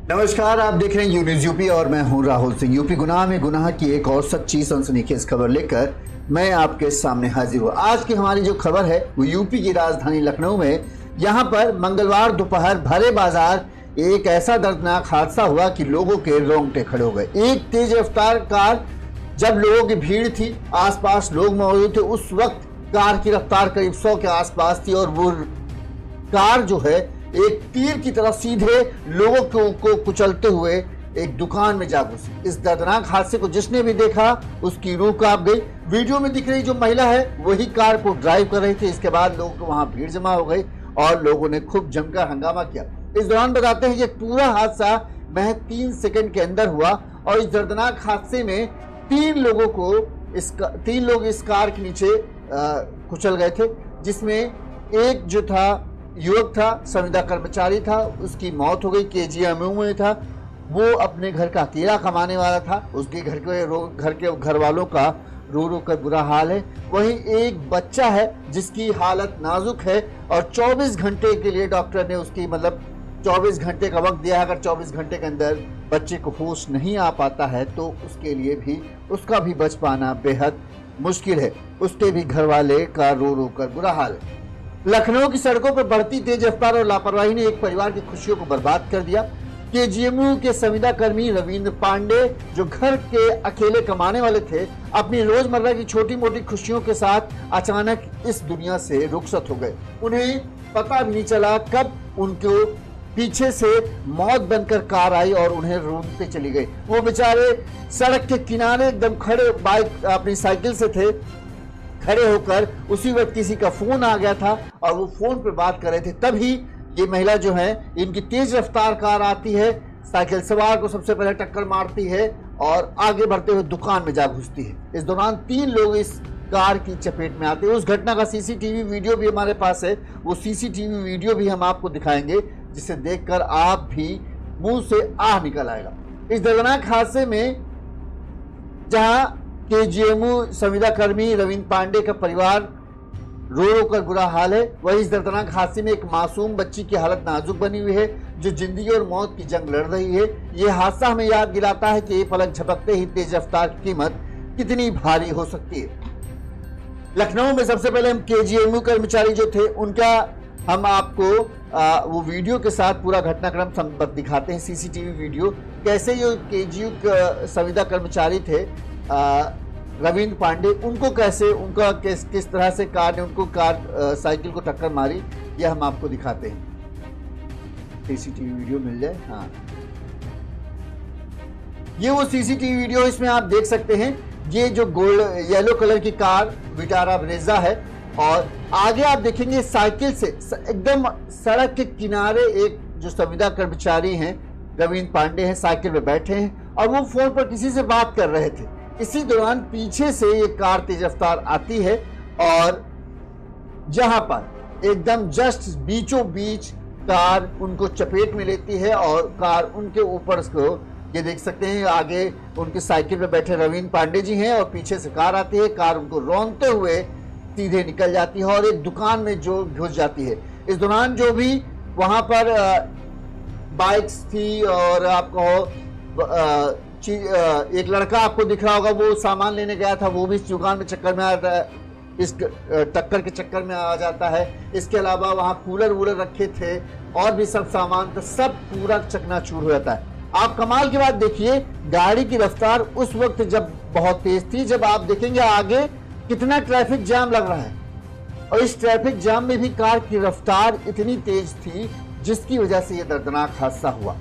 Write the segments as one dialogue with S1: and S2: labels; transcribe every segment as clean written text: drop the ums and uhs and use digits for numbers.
S1: नमस्कार, आप देख रहे हैं न्यूज़ यूपी और मैं हूं राहुल सिंह। यूपी गुनाह में गुनाह की एक और सच्ची सनसनीखेज खबर लेकर मैं आपके सामने हाजिर हूं। आज की हमारी जो खबर है वो यूपी की राजधानी लखनऊ में, यहां पर मंगलवार दोपहर भरे बाजार एक ऐसा दर्दनाक हादसा हुआ कि लोगों के रोंगटे खड़े हो गए। एक तेज रफ्तार कार, जब लोगों की भीड़ थी, आसपास लोग मौजूद थे, उस वक्त कार की रफ्तार करीब 100 के आसपास थी और वो कार जो है एक तीर की तरह सीधे लोगों को कुचलते हुए एक दुकान में जा घुसी। इस दर्दनाक हादसे को जिसने भी देखा उसकी रूह कांप गई। वीडियो में दिख रही जो महिला है वही कार को ड्राइव कर रही थी। इसके बाद लोगों को वहां भीड़ जमा हो गई और लोगों ने खूब जमकर हंगामा किया। इस दौरान बताते हैं कि पूरा हादसा महज 3 सेकंड के अंदर हुआ और इस दर्दनाक हादसे में 3 लोग इस कार के नीचे कुचल गए थे, जिसमें एक जो था युवक था, संविदा कर्मचारी था, उसकी मौत हो गई। केजीएमयू में था, वो अपने घर का अकेला कमाने वाला था। उसके घर वालों का रो रो कर बुरा हाल है। वहीं एक बच्चा है जिसकी हालत नाजुक है और 24 घंटे के लिए डॉक्टर ने उसकी 24 घंटे का वक्त दिया है। अगर 24 घंटे के अंदर बच्चे को होश नहीं आ पाता है तो उसके लिए भी उसका भी बच पाना बेहद मुश्किल है। उसके भी घर वाले का रो रो कर बुरा हाल है। लखनऊ की सड़कों पर बढ़ती तेज रफ्तार और लापरवाही ने एक परिवार की खुशियों को बर्बाद कर दिया। केजीएमयू के संविदा कर्मी रविंद्र पांडे, जो घर के अकेले कमाने वाले थे, अपनी रोजमर्रा की छोटी मोटी खुशियों के साथ अचानक इस दुनिया से रुखसत हो गए। उन्हें पता भी नहीं चला कब उनको पीछे से मौत बनकर कार आई और उन्हें रोकते चली गई। वो बेचारे सड़क के किनारे एकदम खड़े, बाइक अपनी साइकिल से थे, खड़े होकर उसी वक्त किसी का फोन आ गया था और वो फोन पर बात कर रहे थे। तभी ये महिला जो है, इनकी तेज रफ्तार कार आती है, साइकिल सवार को सबसे पहले टक्कर मारती है और आगे बढ़ते हुए दुकान में जा घुसती है। इस दौरान 3 लोग इस कार की चपेट में आते हैं। उस घटना का सीसीटीवी वीडियो भी हमारे पास है। वो सीसीटीवी वीडियो भी हम आपको दिखाएंगे, जिसे देखकर आप भी मुंह से आह निकल आएगा। इस दर्दनाक हादसे में जहां केजीएमयू संविदा कर्मी रविंद्र पांडे का परिवार रो रो कर बुरा हाल है, वही इस दर्दनाक हादसे में एक मासूम बच्ची की हालत नाजुक बनी हुई है, जो जिंदगी और मौत की जंग लड़ रही है। यह हादसा हमें याद दिलाता है कि पलक झपकते ही तेज रफ्तार की कीमत कितनी भारी हो सकती है। लखनऊ में सबसे पहले हम केजीएमयू कर्मचारी जो थे उनका हम आपको वो वीडियो के साथ पूरा घटनाक्रम दिखाते हैं। सीसीटीवी वीडियो, कैसे ये केजीएमयू संविदा कर्मचारी थे रविंद्र पांडे, उनको कैसे किस तरह से कार ने साइकिल को टक्कर मारी, यह हम आपको दिखाते हैं। सीसीटीवी वीडियो मिल जाए। हाँ, ये वो सीसीटीवी वीडियो, इसमें आप देख सकते हैं ये जो येलो कलर की कार विटारा ब्रेजा है और आगे आप देखेंगे साइकिल से एकदम सड़क के किनारे एक जो संविदा कर्मचारी हैं रविंद्र पांडे हैं, साइकिल पे बैठे हैं और वो फोन पर किसी से बात कर रहे थे। इसी दौरान पीछे से ये कार तेज रफ्तार आती है और जहां पर एकदम जस्ट बीचों बीच कार उनको चपेट में लेती है और कार उनके ऊपर उसको, ये देख सकते हैं आगे उनके साइकिल पे बैठे रविंद्र पांडे जी हैं और पीछे से कार आती है। कार उनको रौंदते हुए सीधे निकल जाती है और एक दुकान में जो घुस जाती है। इस दौरान जो भी वहां पर बाइक्स थी और आपको एक लड़का आपको दिख रहा होगा, वो सामान लेने गया था, वो भी इस दुकान में चक्कर में आ रहा है, इस टक्कर के चक्कर में आ जाता है। इसके अलावा वहाँ कूलर वूलर रखे थे और भी सब सामान था, सब पूरा चकनाचूर हो जाता है। आप कमाल की बात देखिए, गाड़ी की रफ्तार उस वक्त जब बहुत तेज थी, जब आप देखेंगे आगे कितना ट्रैफिक जाम लग रहा है और इस ट्रैफिक जाम में भी कार की रफ्तार इतनी तेज थी जिसकी वजह से यह दर्दनाक हादसा हुआ।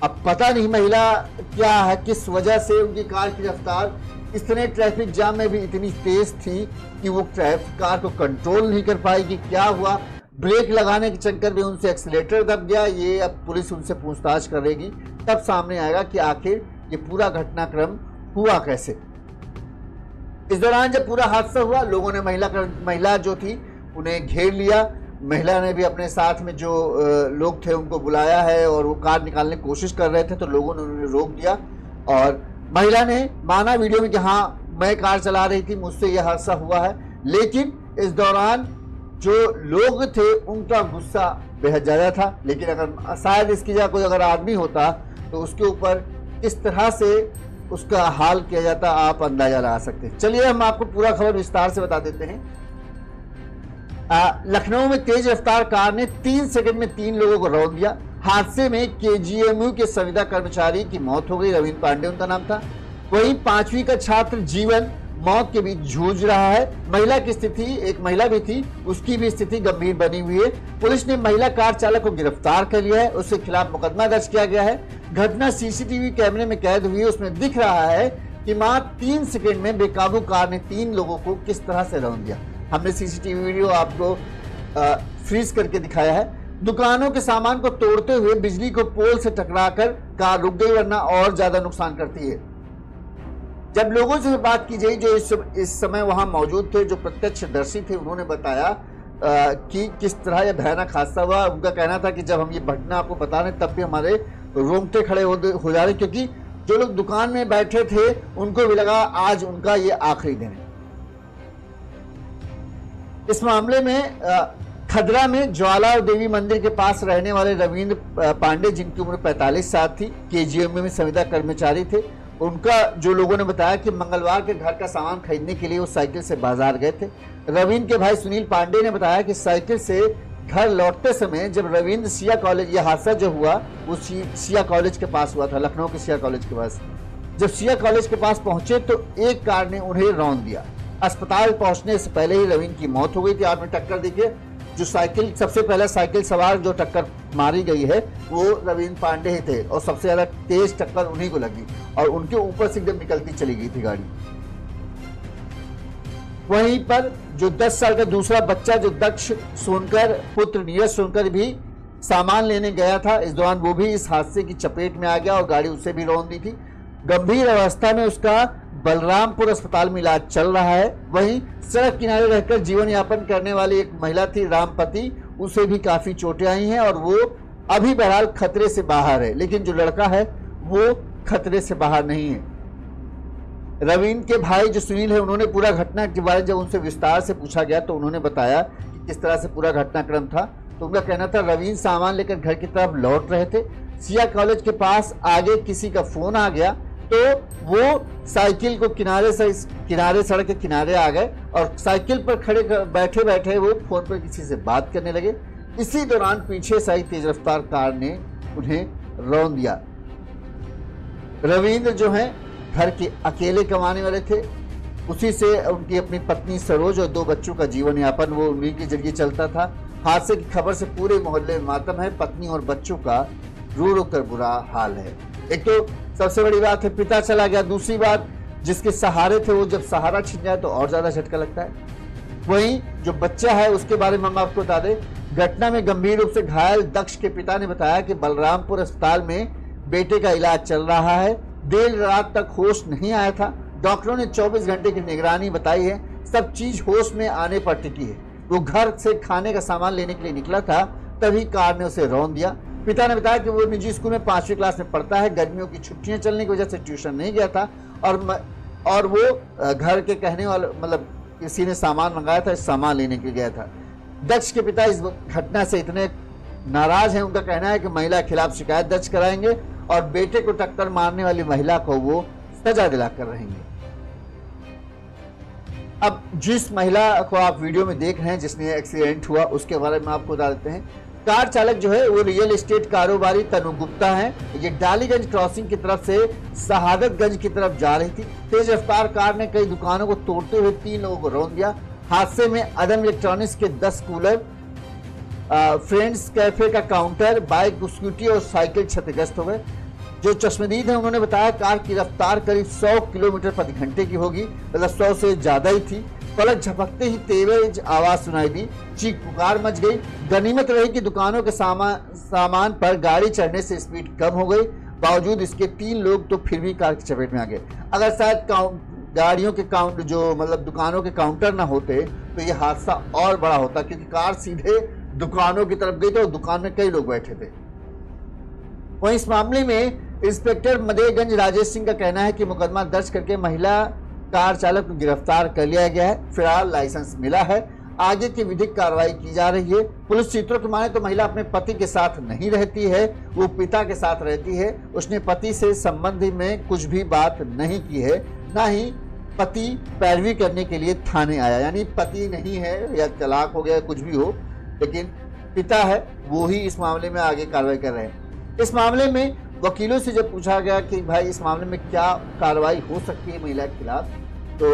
S1: अब पता नहीं महिला क्या है, किस वजह से उनकी कार की रफ्तार इतने ट्रैफिक जाम में भी इतनी तेज थी कि वो कार को कंट्रोल नहीं कर पाएगी। क्या हुआ, ब्रेक लगाने के चक्कर में उनसे एक्सीलेटर दब गया। ये अब पुलिस उनसे पूछताछ करेगी, तब सामने आएगा कि आखिर ये पूरा घटनाक्रम हुआ कैसे। इस दौरान जब पूरा हादसा हुआ, लोगों ने महिला जो थी उन्हें घेर लिया। महिला ने भी अपने साथ में जो लोग थे उनको बुलाया है और वो कार निकालने की कोशिश कर रहे थे, तो लोगों ने उन्हें रोक दिया और महिला ने माना वीडियो में कि हाँ मैं कार चला रही थी, मुझसे यह हादसा हुआ है। लेकिन इस दौरान जो लोग थे उनका गुस्सा बेहद ज़्यादा था। लेकिन अगर शायद इसकी जगह कोई अगर आदमी होता तो उसके ऊपर किस तरह से उसका हाल किया जाता आप अंदाजा लगा सकते हैं। चलिए हम आपको पूरा खबर विस्तार से बता देते हैं। लखनऊ में तेज रफ्तार कार ने 3 सेकंड में 3 लोगों को रौंद दिया। हादसे में केजीएमयू के संविदा कर्मचारी की मौत हो गई। रविंद्र पांडे उनका नाम था। वहीं 5वीं का छात्र जीवन मौत के बीच जूझ रहा है। महिला की स्थिति, एक महिला भी थी, उसकी भी स्थिति गंभीर बनी हुई है। पुलिस ने महिला कार चालक को गिरफ्तार कर लिया है। उसके खिलाफ मुकदमा दर्ज किया गया है। घटना सीसीटीवी कैमरे में कैद हुई है। उसमें दिख रहा है कि मात्र 3 सेकंड में बेकाबू कार ने 3 लोगों को किस तरह से रौंद दिया। हमने सीसीटीवी वीडियो आपको फ्रीज करके दिखाया है। दुकानों के सामान को तोड़ते हुए बिजली को पोल से टकराकर कार रुक गई, वरना और ज्यादा नुकसान करती है। जब लोगों से बात की गई जो इस समय वहां मौजूद थे, जो प्रत्यक्षदर्शी थे, उन्होंने बताया कि किस तरह यह भयानक हादसा हुआ। उनका कहना था कि जब हम ये घटना आपको बता रहे तब भी हमारे रोंगटे खड़े हो जा रहे, क्योंकि जो लोग दुकान में बैठे थे उनको भी लगा आज उनका ये आखिरी दिन है। इस मामले में खदरा में ज्वाला देवी मंदिर के पास रहने वाले रविंद्र पांडे, जिनकी उम्र 45 साल थी, केजीएमयू में संविदा कर्मचारी थे, उनका जो लोगों ने बताया कि मंगलवार के घर का सामान खरीदने के लिए वो साइकिल से बाजार गए थे। रविंद्र के भाई सुनील पांडे ने बताया कि साइकिल से घर लौटते समय जब रविंद्र सिया कॉलेज, यह हादसा जो हुआ वो सिया कॉलेज के पास हुआ था, लखनऊ के सिया कॉलेज के पास। जब सिया कॉलेज के पास पहुंचे तो एक कार ने उन्हें रौंद दिया। अस्पताल पहुंचने से पहले ही रविंद्र की मौत हो गई थी। आपने टक्कर देखिए, जो साइकिल, सबसे पहला साइकिल सवार जो टक्कर मारी गई है वो रविंद्र पांडे ही थे और सबसे ज्यादा तेज टक्कर उन्हीं को लगी और उनके ऊपर से एकदम निकलती चली गई थी गाड़ी। वहीं पर जो 10 साल का दूसरा बच्चा जो दक्ष सोनकर पुत्र नीरज सोनकर भी सामान लेने गया था, इस दौरान वो भी इस हादसे की चपेट में आ गया और गाड़ी उसे भी रौंद दी थी। गंभीर अवस्था में उसका बलरामपुर अस्पताल में इलाज चल रहा है। वहीं सड़क किनारे रहकर जीवन यापन करने वाली एक महिला थी रामपति, उसे भी काफी चोटें आई हैं और वो अभी बहरहाल खतरे से बाहर है, लेकिन जो लड़का है वो खतरे से बाहर नहीं है। रविंद्र के भाई जो सुनील है, उन्होंने पूरा घटना के बारे में जब उनसे विस्तार से पूछा गया तो उन्होंने बताया कि किस तरह से पूरा घटनाक्रम था। तो उनका कहना था रविंद्र सामान लेकर घर की तरफ लौट रहे थे। सिया कॉलेज के पास आगे किसी का फोन आ गया तो वो साइकिल को किनारे सड़क के किनारे आ गए और साइकिल पर खड़े बैठे बैठे वो फोन पर किसी से बात करने लगे। इसी दौरान पीछे से आई तेज रफ्तार कार ने उन्हें रौंद दिया। रविंद्र जो है घर के अकेले कमाने वाले थे, उसी से उनकी अपनी पत्नी सरोज और 2 बच्चों का जीवन यापन वो उन्हीं के जरिए चलता था। हादसे की खबर से पूरे मोहल्ले में मातम है। पत्नी और बच्चों का रो रो कर बुरा हाल है। एक तो सबसे बड़ी बात है पिता चला गया, दूसरी बात जिसके सहारे थे वो जब सहारा छिन जाए तो और ज्यादा झटका लगता है। वहीं जो बच्चा है उसके बारे में हम आपको बता दें, घटना में गंभीर रूप से घायल दक्ष के पिता ने बताया कि बलरामपुर अस्पताल में बेटे का इलाज चल रहा है। देर रात तक होश नहीं आया था। डॉक्टरों ने 24 घंटे की निगरानी बताई है। सब चीज होश में आने पर टिकी है। वो घर से खाने का सामान लेने के लिए निकला था, तभी कार ने उसे रौंद दिया। पिता ने बताया कि वो निजी स्कूल में 5वीं क्लास में पढ़ता है। गर्मियों की छुट्टियां चलने की वजह से ट्यूशन नहीं गया था और वो घर के कहने वाले मतलब किसी ने सामान मंगाया था, इस सामान लेने के लिए गया था। दक्ष के पिता इस घटना से इतने नाराज हैं, उनका कहना है कि महिला के खिलाफ शिकायत दर्ज कराएंगे और बेटे को टक्कर मारने वाली महिला को वो सजा दिलाकर रहेंगे। अब जिस महिला को आप वीडियो में देख रहे हैं जिसने एक्सीडेंट हुआ, उसके बारे में आपको बता देते हैं। कार चालक जो है वो रियल एस्टेट कारोबारी तनु गुप्ता है। ये डालीगंज क्रॉसिंग की तरफ से शहादतगंज की तरफ जा रही थी। तेज रफ्तार कार ने कई दुकानों को तोड़ते हुए 3 लोगों को रौंद दिया। हादसे में अदम इलेक्ट्रॉनिक्स के 10 कूलर, फ्रेंड्स कैफे का काउंटर, बाइक, स्कूटी और साइकिल क्षतिग्रस्त हो गए। जो चश्मदीद है उन्होंने बताया कार की रफ्तार करीब 100 किलोमीटर प्रति घंटे की होगी, मतलब 100 से ज्यादा ही थी। पलक झपकते ही तेज आवाज सुनाई दी, चीख पुकार मच गई। गनीमत रही कि दुकानों के सामान पर गाड़ी चढ़ने से स्पीड कम हो गई। बावजूद इसके 3 लोग तो फिर भी कार की चपेट में आ गए। अगर शायद गाड़ियों के जो मतलब दुकानों के काउंटर ना होते तो ये हादसा और बड़ा होता, क्योंकि कार सीधे दुकानों की तरफ गई थी और दुकान में कई लोग बैठे थे। वहीं इस मामले में इंस्पेक्टर मदेगंज राजेश सिंह का कहना है कि मुकदमा दर्ज करके महिला कार चालक को गिरफ्तार कर लिया गया है। फिलहाल लाइसेंस मिला है। आगे की विधिक कार्रवाई की जा रही है। पुलिस सूत्रों की माने तो महिला अपने पति के साथ नहीं रहती है, वो पिता के साथ रहती है। उसने पति से संबंध में कुछ भी बात नहीं की है, ना ही पति पैरवी करने के लिए थाने आया। यानी पति नहीं है या तलाक हो गया कुछ भी हो, लेकिन पिता है, वो ही इस मामले में आगे कार्रवाई कर रहे हैं। इस मामले में वकीलों से जब पूछा गया कि भाई इस मामले में क्या कार्रवाई हो सकती है महिला के खिलाफ, तो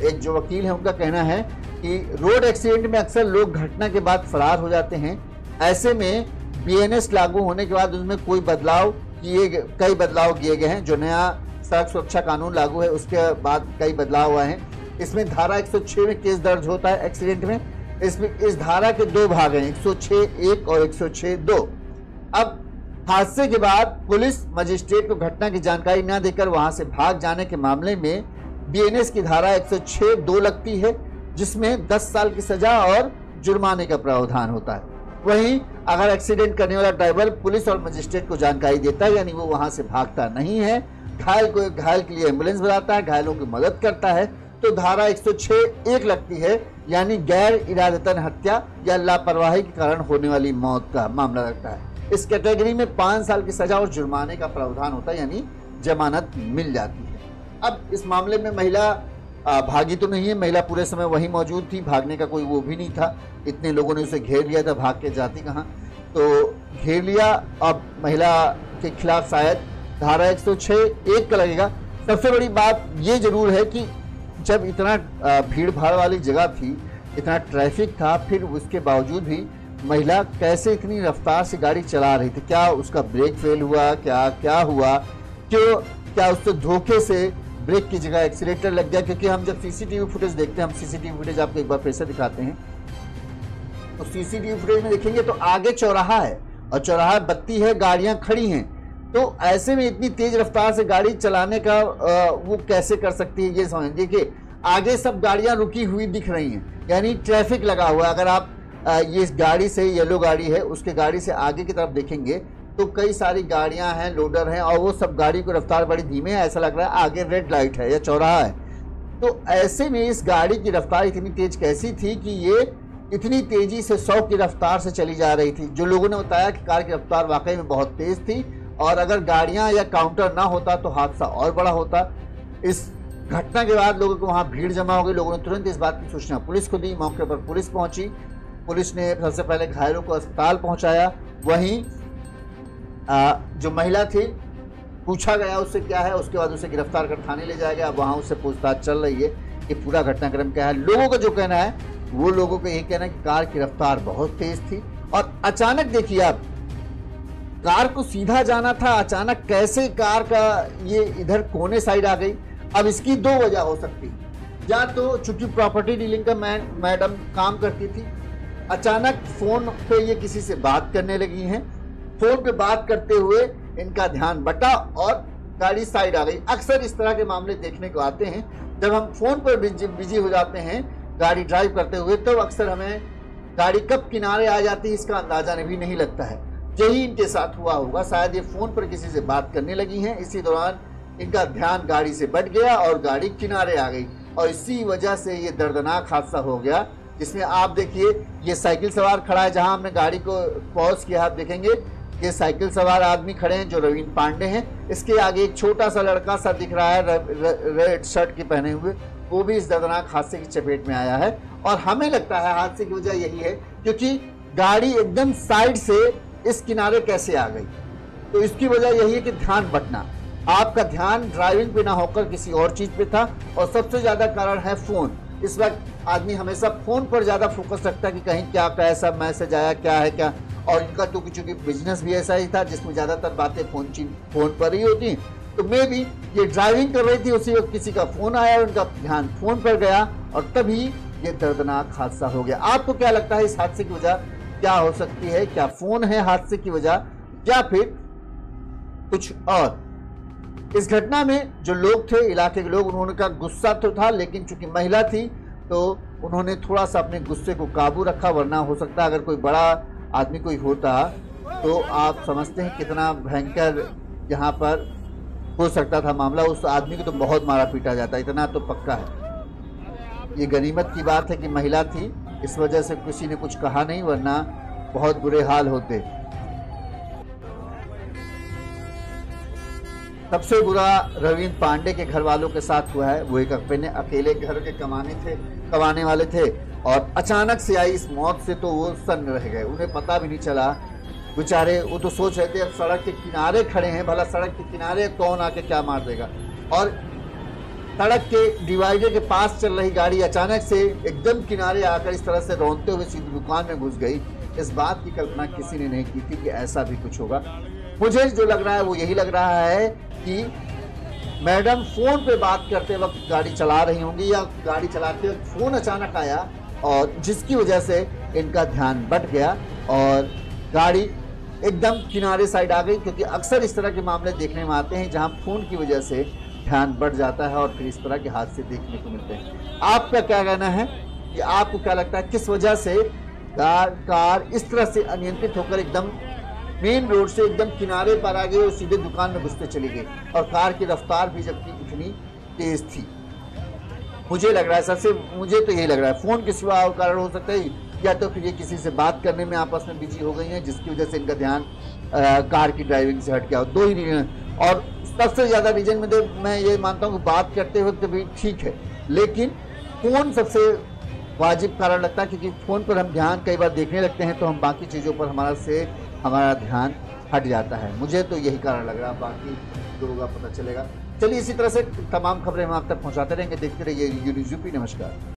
S1: एक जो वकील है उनका कहना है कि रोड एक्सीडेंट में अक्सर लोग घटना के बाद फरार हो जाते हैं। ऐसे में बीएनएस लागू होने के बाद उसमें कई बदलाव किए गए हैं। जो नया सड़क सुरक्षा कानून लागू है उसके बाद कई बदलाव हुआ है। इसमें धारा 106 में केस दर्ज होता है एक्सीडेंट में। इसमें इस धारा के दो भाग हैं, 106(1) और 106(2). अब हादसे के बाद पुलिस मजिस्ट्रेट को घटना की जानकारी न देकर वहां से भाग जाने के मामले में बीएनएस की धारा 106(2) लगती है, जिसमें 10 साल की सजा और जुर्माने का प्रावधान होता है। वहीं अगर एक्सीडेंट करने वाला ड्राइवर पुलिस और मजिस्ट्रेट को जानकारी देता है, यानी वो वहां से भागता नहीं है, घायल के लिए एम्बुलेंस बुलाता है, घायलों की मदद करता है, तो धारा 106(1) लगती है, यानी गैर इरादतन हत्या या लापरवाही के कारण होने वाली मौत का मामला लगता है। इस कैटेगरी में 5 साल की सजा और जुर्माने का प्रावधान होता है, यानी जमानत मिल जाती है। अब इस मामले में महिला भागी तो नहीं है, महिला पूरे समय वहीं मौजूद थी, भागने का कोई वो भी नहीं था। इतने लोगों ने उसे घेर लिया था, भाग के जाती कहाँ, तो घेर लिया। अब महिला के खिलाफ शायद धारा 106(1) का लगेगा। सबसे बड़ी बात ये जरूर है कि जब इतना भीड़ भाड़ वाली जगह थी, इतना ट्रैफिक था, फिर उसके बावजूद भी महिला कैसे इतनी रफ्तार से गाड़ी चला रही थी? क्या उसका ब्रेक फेल हुआ? क्या हुआ? क्या उससे धोखे से ब्रेक की जगह एक्सीलेटर लग गया? क्योंकि हम जब सीसीटीवी फुटेज देखते हैं, हम सीसीटीवी फुटेज आपको एक बार फिर से दिखाते हैं, तो सीसीटीवी फुटेज में देखेंगे तो आगे चौराहा है और चौराहा बत्ती है, गाड़ियां खड़ी हैं। तो ऐसे में इतनी तेज रफ्तार से गाड़ी चलाने का वो कैसे कर सकती है, ये समझ। देखिए आगे सब गाड़ियां रुकी हुई दिख रही हैं, यानी ट्रैफिक लगा हुआ है। अगर आप ये गाड़ी से, येलो गाड़ी है, उसके गाड़ी से आगे की तरफ देखेंगे तो कई सारी गाड़ियां हैं, लोडर हैं, और वो सब गाड़ी को रफ्तार बड़ी धीमे है, ऐसा लग रहा है आगे रेड लाइट है या चौराहा है। तो ऐसे में इस गाड़ी की रफ्तार इतनी तेज कैसी थी कि ये इतनी तेजी से 100 की रफ्तार से चली जा रही थी। जो लोगों ने बताया कि कार की रफ्तार वाकई में बहुत तेज थी, और अगर गाड़ियां या काउंटर ना होता तो हादसा और बड़ा होता। इस घटना के बाद लोगों को वहां भीड़ जमा हो गई। लोगों ने तुरंत इस बात की सूचना पुलिस को दी। मौके पर पुलिस पहुंची, पुलिस ने सबसे पहले घायलों को अस्पताल पहुंचाया। वहीं जो महिला थी, पूछा गया उससे क्या है, उसके बाद उसे गिरफ्तार कर थाने ले जाया गया। अब वहां उससे पूछताछ चल रही है कि पूरा घटनाक्रम क्या है। लोगों का जो कहना है, वो लोगों का यही कहना है कि कार की रफ्तार बहुत तेज थी और अचानक देखिए आप, कार को सीधा जाना था, अचानक कैसे कार का ये इधर कोने साइड आ गई। अब इसकी 2 वजह हो सकती, या तो चूंकि प्रॉपर्टी डीलिंग का मैडम काम करती थी, अचानक फोन पे ये किसी से बात करने लगी हैं, फोन पे बात करते हुए इनका ध्यान बटा और गाड़ी साइड आ गई। अक्सर इस तरह के मामले देखने को आते हैं। जब हम फोन पर बिजी हो जाते हैं गाड़ी ड्राइव करते हुए, तो अक्सर हमें गाड़ी कब किनारे आ जाती है इसका अंदाजा भी नहीं लगता है। यही इनके साथ हुआ होगा। शायद ये फोन पर किसी से बात करने लगी हैं, इसी दौरान इनका ध्यान गाड़ी से बट गया और गाड़ी किनारे आ गई, और इसी वजह से ये दर्दनाक हादसा हो गया। जिसमें आप देखिए ये साइकिल सवार खड़ा है, जहां हमने गाड़ी को पॉज किया, आप देखेंगे ये साइकिल सवार आदमी खड़े हैं जो रवीन पांडे हैं। इसके आगे एक छोटा सा लड़का सा दिख रहा है रेड शर्ट के पहने हुए, वो भी इस दर्दनाक हादसे की चपेट में आया है। और हमें लगता है हादसे की वजह यही है क्योंकि गाड़ी एकदम साइड से इस किनारे कैसे आ गई। तो इसकी वजह यही है कि ध्यान बटना, आपका ध्यान ड्राइविंग पे ना होकर किसी और चीज पे था। और सबसे ज्यादा कारण है फोन। इस वक्त आदमी हमेशा फोन पर ज्यादा फोकस रखता है कि कहीं क्या कैसा मैसेज आया, क्या है क्या। और इनका तो चूंकि बिजनेस भी ऐसा ही था जिसमें ज्यादातर बातें फोन पर ही होती। तो मे भी ये ड्राइविंग कर रही थी, उसी वक्त किसी का फोन आया और उनका ध्यान फोन पर गया और तभी ये दर्दनाक हादसा हो गया। आपको क्या लगता है इस हादसे की वजह क्या हो सकती है? क्या फोन है हादसे की वजह या फिर कुछ और? इस घटना में जो लोग थे, इलाके के लोग, उन्होंने का गुस्सा तो था, लेकिन चूंकि महिला थी तो उन्होंने थोड़ा सा अपने गुस्से को काबू रखा। वरना हो सकता है अगर कोई बड़ा आदमी कोई होता तो आप समझते हैं कितना भयंकर यहाँ पर हो सकता था मामला। उस आदमी को तो बहुत मारा पीटा जाता, इतना तो पक्का है। ये गनीमत की बात है कि महिला थी इस वजह से किसी ने कुछ कहा नहीं, वरना बहुत बुरे हाल होते। सबसे बुरा रविंद्र पांडे के घर वालों के साथ हुआ है। वो एक अपने अकेले घर के कमाने वाले थे और अचानक से आई इस मौत से तो वो सन्न रह गए। उन्हें पता भी नहीं चला बेचारे। वो तो सोच रहे थे अब सड़क के किनारे खड़े हैं, भला सड़क के किनारे कौन आके क्या मार देगा। और सड़क के डिवाइडर के पास चल रही गाड़ी अचानक से एकदम किनारे आकर इस तरह से रौंदते हुए सीधी दुकान में घुस गई। इस बात की कल्पना किसी ने नहीं की थी कि ऐसा भी कुछ होगा। मुझे जो लग रहा है वो यही लग रहा है कि मैडम फोन पे बात करते वक्त गाड़ी चला रही होंगी या गाड़ी चलाते वक्त फोन अचानक आया और जिसकी वजह से इनका ध्यान भटक गया और गाड़ी एकदम किनारे साइड आ गई। क्योंकि अक्सर इस तरह के मामले देखने में आते हैं जहां फोन की वजह से ध्यान बढ़ जाता है और फिर इस तरह के हादसे देखने को मिलते हैं। आपका क्या कहना है कि आपको क्या लगता है किस वजह से कार इस तरह से अनियंत्रित होकर एकदम मेन रोड से एकदम किनारे पर आ गई और सीधे दुकान में घुसते चली गई, और कार की रफ्तार भी जबकि इतनी तेज थी। मुझे लग रहा है मुझे तो यही लग रहा है फोन के सिवा और कारण हो सकता है, या तो फिर ये किसी से बात करने में आपस में बिजी हो गई हैं जिसकी वजह से इनका ध्यान कार की ड्राइविंग से हट गया। दो ही रीजन। और सबसे ज्यादा रीजन में मैं ये मानता हूँ कि बात करते वक्त भी ठीक है, लेकिन फोन सबसे वाजिब कारण लगता है। क्योंकि फोन पर हम ध्यान कई बार देखने लगते हैं तो हम बाकी चीज़ों पर हमारा ध्यान हट जाता है। मुझे तो यही कारण लग रहा है, बाकी लोगों का पता चलेगा। चलिए इसी तरह से तमाम खबरें हम आप तक पहुंचाते रहेंगे। देखते रहिए यूनिज़ यूपी। नमस्कार।